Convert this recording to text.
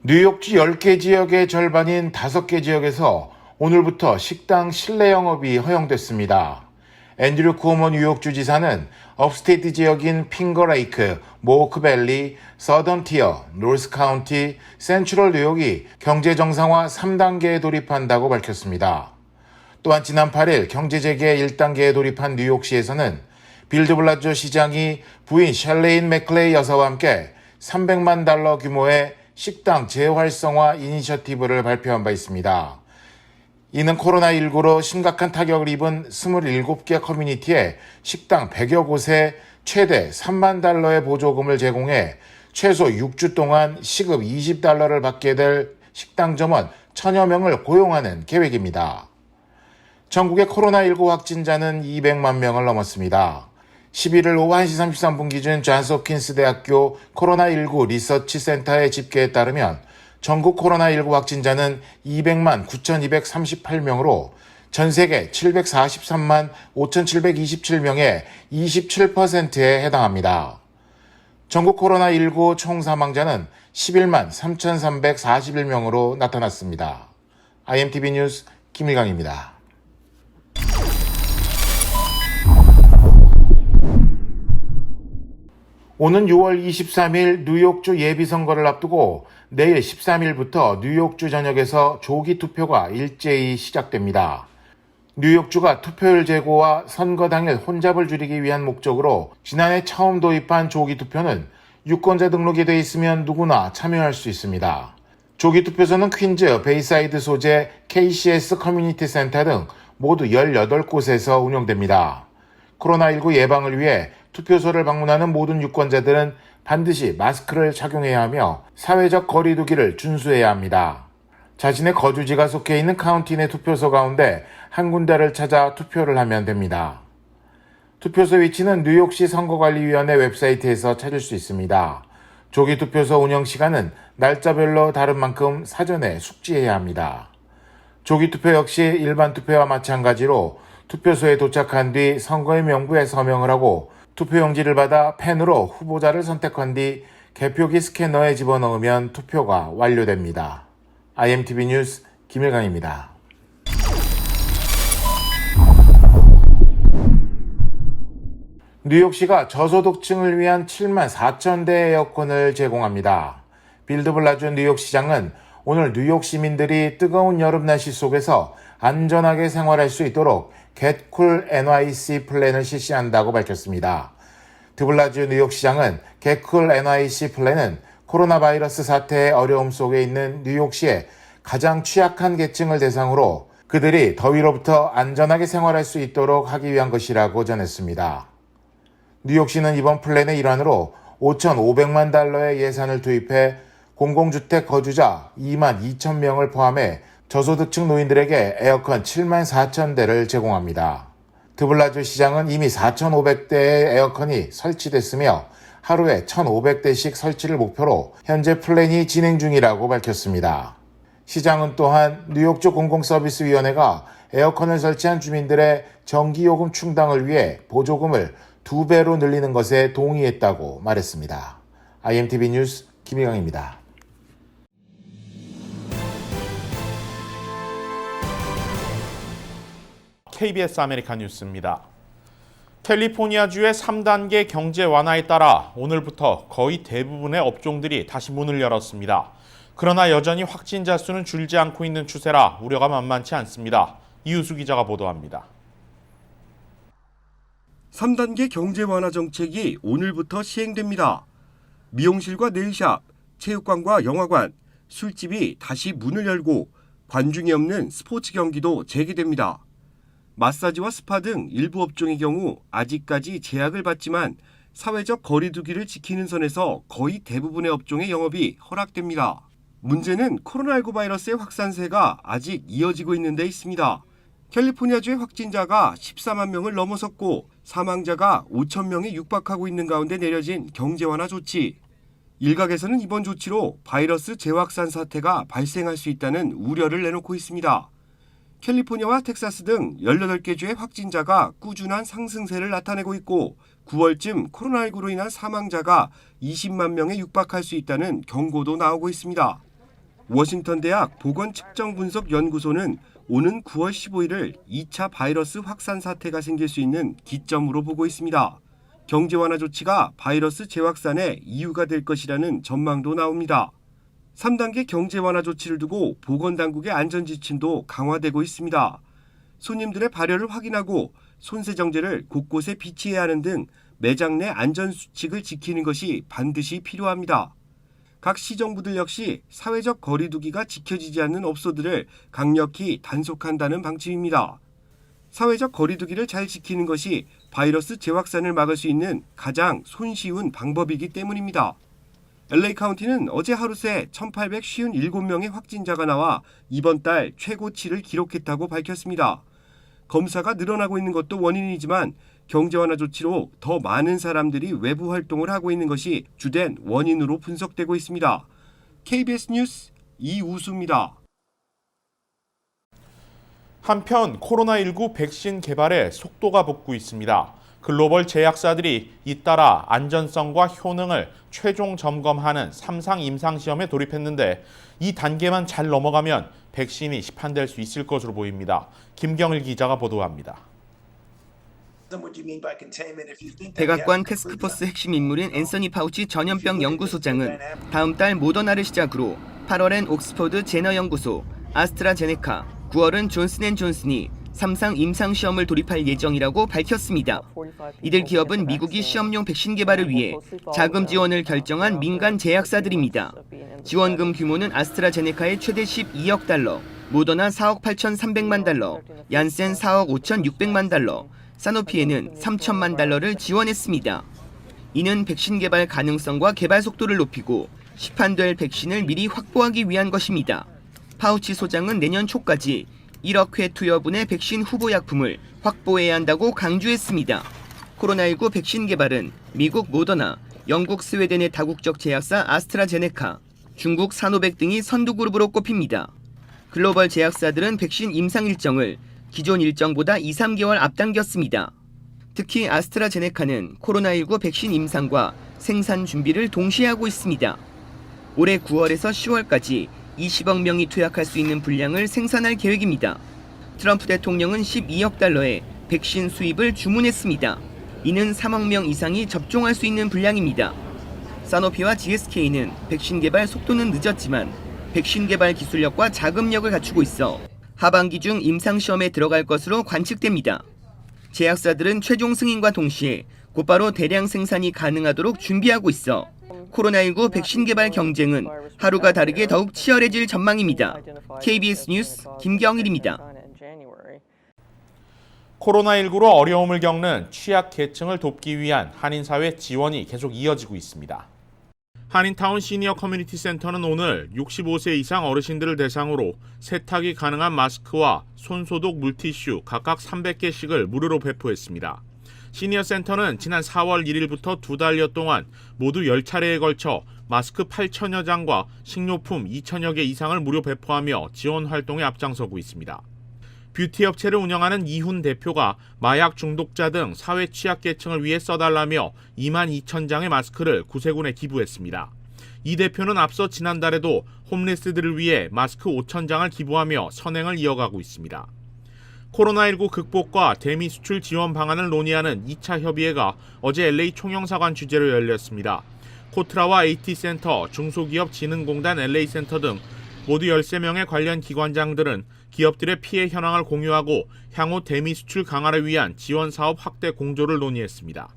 뉴욕주 10개 지역의 절반인 5개 지역에서 오늘부터 식당 실내 영업이 허용됐습니다. 앤드류 쿠오모 뉴욕주 지사는 업스테이트 지역인 핑거레이크, 모크밸리, 서던티어, 노스카운티, 센트럴 뉴욕이 경제 정상화 3단계에 돌입한다고 밝혔습니다. 또한 지난 8일 경제 재개 1단계에 돌입한 뉴욕시에서는 빌드블라조 시장이 부인 샬레인 맥클레이 여사와 함께 $300만 규모의 식당 재활성화 이니셔티브를 발표한 바 있습니다. 이는 코로나19로 심각한 타격을 입은 27개 커뮤니티에 식당 100여 곳에 최대 $3만 보조금을 제공해 최소 6주 동안 시급 $20를 받게 될 식당 점원 1000여 명을 고용하는 계획입니다. 전국의 코로나19 확진자는 200만 명을 넘었습니다. 11일 오후 1시 33분 기준 존스 홉킨스 대학교 코로나19 리서치 센터의 집계에 따르면 전국 코로나19 확진자는 200만 9,238명으로 전 세계 743만 5,727명의 27%에 해당합니다. 전국 코로나19 총 사망자는 11만 3,341명으로 나타났습니다. IMTV 뉴스 김일강입니다. 오는 6월 23일 뉴욕주 예비선거를 앞두고 내일 13일부터 뉴욕주 전역에서 조기 투표가 일제히 시작됩니다. 뉴욕주가 투표율 제고와 선거 당일 혼잡을 줄이기 위한 목적으로 지난해 처음 도입한 조기 투표는 유권자 등록이 돼 있으면 누구나 참여할 수 있습니다. 조기 투표소는 퀸즈, 베이사이드 소재, KCS 커뮤니티 센터 등 모두 18곳에서 운영됩니다. 코로나19 예방을 위해 투표소를 방문하는 모든 유권자들은 반드시 마스크를 착용해야 하며 사회적 거리 두기를 준수해야 합니다. 자신의 거주지가 속해 있는 카운티 내 투표소 가운데 한 군데를 찾아 투표를 하면 됩니다. 투표소 위치는 뉴욕시 선거관리위원회 웹사이트에서 찾을 수 있습니다. 조기 투표소 운영 시간은 날짜별로 다른 만큼 사전에 숙지해야 합니다. 조기 투표 역시 일반 투표와 마찬가지로 투표소에 도착한 뒤 선거의 명부에 서명을 하고 투표용지를 받아 펜으로 후보자를 선택한 뒤 개표기 스캐너에 집어넣으면 투표가 완료됩니다. IMTV 뉴스 김일강입니다. 뉴욕시가 저소득층을 위한 7만 4천 대 에어컨을 제공합니다. 빌드블라주 뉴욕시장은 오늘 뉴욕 시민들이 뜨거운 여름 날씨 속에서 안전하게 생활할 수 있도록 Get Cool NYC 플랜을 실시한다고 밝혔습니다. 드블라주 뉴욕시장은 Get Cool NYC 플랜은 코로나 바이러스 사태의 어려움 속에 있는 뉴욕시의 가장 취약한 계층을 대상으로 그들이 더위로부터 안전하게 생활할 수 있도록 하기 위한 것이라고 전했습니다. 뉴욕시는 이번 플랜의 일환으로 $5,500만 예산을 투입해 공공주택 거주자 2만 2천 명을 포함해 저소득층 노인들에게 에어컨 7만 4천 대를 제공합니다. 드블라주 시장은 이미 4,500대의 에어컨이 설치됐으며 하루에 1,500대씩 설치를 목표로 현재 플랜이 진행 중이라고 밝혔습니다. 시장은 또한 뉴욕주 공공서비스위원회가 에어컨을 설치한 주민들의 전기요금 충당을 위해 보조금을 2배로 늘리는 것에 동의했다고 말했습니다. IMTV 뉴스 김일강입니다. KBS 아메리카 뉴스입니다. 캘리포니아주의 3단계 경제 완화에 따라 오늘부터 거의 대부분의 업종들이 다시 문을 열었습니다. 그러나 여전히 확진자 수는 줄지 않고 있는 추세라 우려가 만만치 않습니다. 이유수 기자가 보도합니다. 3단계 경제 완화 정책이 오늘부터 시행됩니다. 미용실과 네일샵, 체육관과 영화관, 술집이 다시 문을 열고 관중이 없는 스포츠 경기도 재개됩니다. 마사지와 스파 등 일부 업종의 경우 아직까지 제약을 받지만 사회적 거리 두기를 지키는 선에서 거의 대부분의 업종의 영업이 허락됩니다. 문제는 코로나19 바이러스의 확산세가 아직 이어지고 있는 데 있습니다. 캘리포니아주의 확진자가 14만 명을 넘어섰고 사망자가 5천 명에 육박하고 있는 가운데 내려진 경제 완화 조치. 일각에서는 이번 조치로 바이러스 재확산 사태가 발생할 수 있다는 우려를 내놓고 있습니다. 캘리포니아와 텍사스 등 18개 주의 확진자가 꾸준한 상승세를 나타내고 있고 9월쯤 코로나19로 인한 사망자가 20만 명에 육박할 수 있다는 경고도 나오고 있습니다. 워싱턴 대학 보건측정분석연구소는 오는 9월 15일을 2차 바이러스 확산 사태가 생길 수 있는 기점으로 보고 있습니다. 경제 완화 조치가 바이러스 재확산의 이유가 될 것이라는 전망도 나옵니다. 3단계 경제 완화 조치를 두고 보건당국의 안전지침도 강화되고 있습니다. 손님들의 발열을 확인하고 손세정제를 곳곳에 비치해야 하는 등 매장 내 안전수칙을 지키는 것이 반드시 필요합니다. 각 시정부들 역시 사회적 거리두기가 지켜지지 않는 업소들을 강력히 단속한다는 방침입니다. 사회적 거리두기를 잘 지키는 것이 바이러스 재확산을 막을 수 있는 가장 손쉬운 방법이기 때문입니다. LA 카운티는 어제 하루 새 1,857명의 확진자가 나와 이번 달 최고치를 기록했다고 밝혔습니다. 검사가 늘어나고 있는 것도 원인이지만 경제 완화 조치로 더 많은 사람들이 외부 활동을 하고 있는 것이 주된 원인으로 분석되고 있습니다. KBS 뉴스 이우수입니다. 한편 코로나19 백신 개발에 속도가 붙고 있습니다. 글로벌 제약사들이 잇따라 안전성과 효능을 최종 점검하는 3상 임상시험에 돌입했는데 이 단계만 잘 넘어가면 백신이 시판될 수 있을 것으로 보입니다. 김경일 기자가 보도합니다. 백악관 태스크포스 핵심 인물인 앤서니 파우치 전염병 연구소장은 다음 달 모더나를 시작으로 8월엔 옥스퍼드 제너 연구소, 아스트라제네카, 9월은 존슨앤존슨이 3상 임상시험을 돌입할 예정이라고 밝혔습니다. 이들 기업은 미국이 시험용 백신 개발을 위해 자금 지원을 결정한 민간 제약사들입니다. 지원금 규모는 아스트라제네카의 최대 12억 달러, 모더나 4억 8,300만 달러, 얀센 4억 5,600만 달러, 사노피에는 3천만 달러를 지원했습니다. 이는 백신 개발 가능성과 개발 속도를 높이고 시판될 백신을 미리 확보하기 위한 것입니다. 파우치 소장은 내년 초까지 1억 회 투여분의 백신 후보 약품을 확보해야 한다고 강조했습니다. 코로나19 백신 개발은 미국 모더나, 영국 스웨덴의 다국적 제약사 아스트라제네카, 중국 사노백 등이 선두그룹으로 꼽힙니다. 글로벌 제약사들은 백신 임상 일정을 기존 일정보다 2, 3개월 앞당겼습니다. 특히 아스트라제네카는 코로나19 백신 임상과 생산 준비를 동시에 하고 있습니다. 올해 9월에서 10월까지 20억 명이 투약할 수 있는 분량을 생산할 계획입니다. 트럼프 대통령은 12억 달러의 백신 수입을 주문했습니다. 이는 3억 명 이상이 접종할 수 있는 분량입니다. 사노피와 GSK는 백신 개발 속도는 늦었지만 백신 개발 기술력과 자금력을 갖추고 있어 하반기 중 임상시험에 들어갈 것으로 관측됩니다. 제약사들은 최종 승인과 동시에 곧바로 대량 생산이 가능하도록 준비하고 있어 코로나19 백신 개발 경쟁은 하루가 다르게 더욱 치열해질 전망입니다. KBS 뉴스 김경일입니다. 코로나19로 어려움을 겪는 취약계층을 돕기 위한 한인사회 지원이 계속 이어지고 있습니다. 한인타운 시니어 커뮤니티 센터는 오늘 65세 이상 어르신들을 대상으로 세탁이 가능한 마스크와 손소독 물티슈 각각 300개씩을 무료로 배포했습니다. 시니어 센터는 지난 4월 1일부터 2달여 동안 모두 10차례에 걸쳐 마스크 8천여 장과 식료품 2천여 개 이상을 무료 배포하며 지원 활동에 앞장서고 있습니다. 뷰티 업체를 운영하는 이훈 대표가 마약 중독자 등 사회 취약계층을 위해 써달라며 2만 2천 장의 마스크를 구세군에 기부했습니다. 이 대표는 앞서 지난달에도 홈리스들을 위해 마스크 5천 장을 기부하며 선행을 이어가고 있습니다. 코로나19 극복과 대미 수출 지원 방안을 논의하는 2차 협의회가 어제 LA 총영사관 주재로 열렸습니다. 코트라와 AT센터, 중소기업진흥공단 LA센터 등 모두 13명의 관련 기관장들은 기업들의 피해 현황을 공유하고 향후 대미 수출 강화를 위한 지원 사업 확대 공조를 논의했습니다.